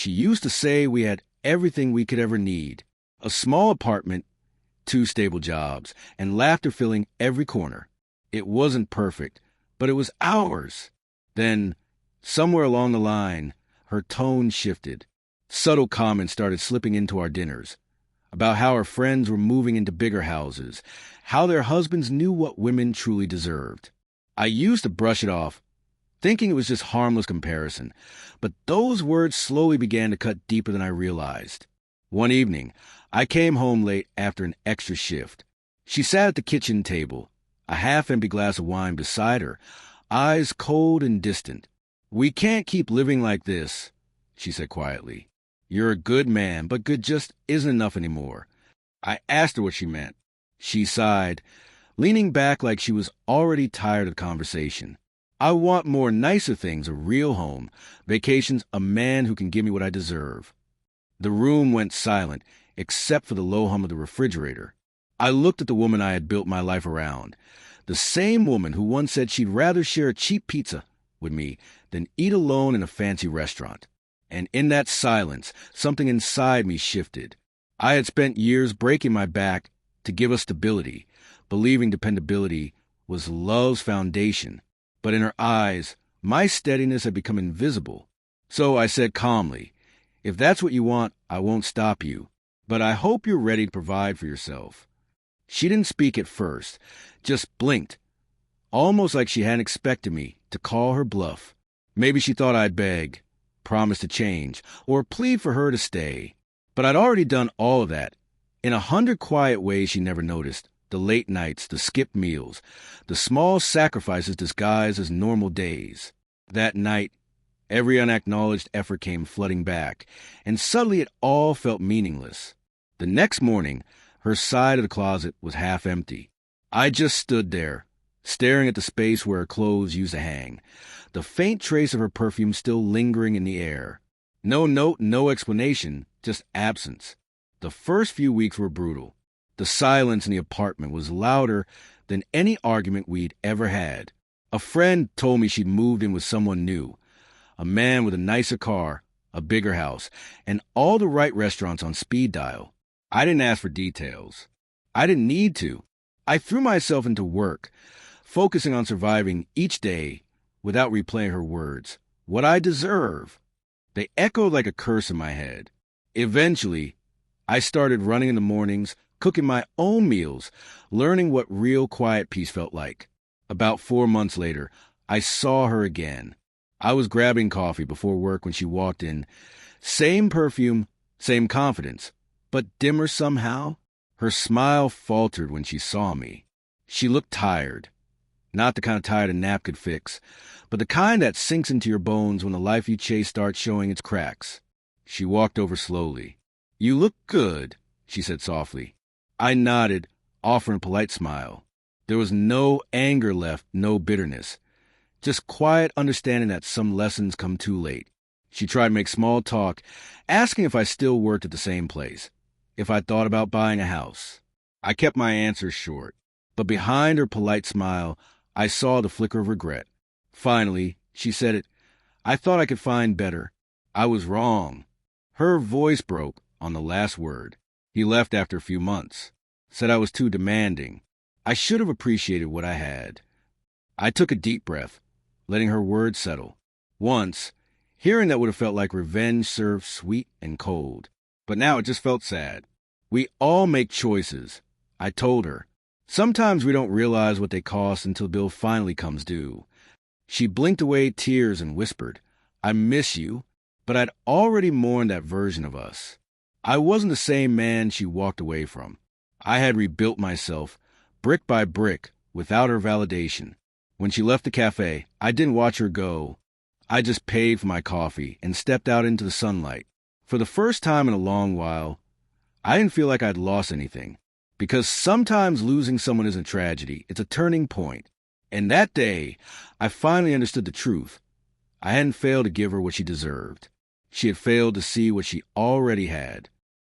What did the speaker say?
She used to say we had everything we could ever need. A small apartment, 2 stable jobs, and laughter filling every corner. It wasn't perfect, but it was ours. Then, somewhere along the line, her tone shifted. Subtle comments started slipping into our dinners about how her friends were moving into bigger houses, how their husbands knew what women truly deserved. I used to brush it off, thinking it was just harmless comparison, but those words slowly began to cut deeper than I realized. One evening, I came home late after an extra shift. She sat at the kitchen table, a half-empty glass of wine beside her, eyes cold and distant. "We can't keep living like this," she said quietly. "You're a good man, but good just isn't enough anymore." I asked her what she meant. She sighed, leaning back like she was already tired of the conversation. "I want more nicer things, a real home, vacations, a man who can give me what I deserve." The room went silent, except for the low hum of the refrigerator. I looked at the woman I had built my life around, the same woman who once said she'd rather share a cheap pizza with me than eat alone in a fancy restaurant. And in that silence, something inside me shifted. I had spent years breaking my back to give us stability, believing dependability was love's foundation. But in her eyes, my steadiness had become invisible. So I said calmly, "If that's what you want, I won't stop you. But I hope you're ready to provide for yourself." She didn't speak at first, just blinked, almost like she hadn't expected me to call her bluff. Maybe she thought I'd beg, promise to change, or plead for her to stay. But I'd already done all of that. In 100 quiet ways she never noticed. The late nights, the skipped meals, the small sacrifices disguised as normal days. That night, every unacknowledged effort came flooding back, and suddenly it all felt meaningless. The next morning, her side of the closet was half empty. I just stood there, staring at the space where her clothes used to hang, the faint trace of her perfume still lingering in the air. No note, no explanation, just absence. The first few weeks were brutal. The silence in the apartment was louder than any argument we'd ever had. A friend told me she'd moved in with someone new, a man with a nicer car, a bigger house, and all the right restaurants on speed dial. I didn't ask for details. I didn't need to. I threw myself into work, focusing on surviving each day without replaying her words. What I deserve. They echoed like a curse in my head. Eventually, I started running in the mornings, cooking my own meals, learning what real quiet peace felt like. About 4 months later, I saw her again. I was grabbing coffee before work when she walked in. Same perfume, same confidence, but dimmer somehow. Her smile faltered when she saw me. She looked tired. Not the kind of tired a nap could fix, but the kind that sinks into your bones when the life you chase starts showing its cracks. She walked over slowly. "You look good," she said softly. I nodded, offering a polite smile. There was no anger left, no bitterness. Just quiet understanding that some lessons come too late. She tried to make small talk, asking if I still worked at the same place, if I'd thought about buying a house. I kept my answers short, but behind her polite smile, I saw the flicker of regret. Finally, she said it. "I thought I could find better. I was wrong." Her voice broke on the last word. He left after a few months. Said I was too demanding. I should have appreciated what I had. I took a deep breath, letting her words settle. Once, hearing that would have felt like revenge served sweet and cold. But now it just felt sad. We all make choices, I told her. Sometimes we don't realize what they cost until the bill finally comes due. She blinked away tears and whispered, "I miss you," but I'd already mourned that version of us. I wasn't the same man she walked away from. I had rebuilt myself, brick by brick, without her validation. When she left the cafe, I didn't watch her go. I just paid for my coffee and stepped out into the sunlight. For the first time in a long while, I didn't feel like I'd lost anything. Because sometimes losing someone isn't tragedy, it's a turning point. And that day, I finally understood the truth. I hadn't failed to give her what she deserved. She had failed to see what she already had.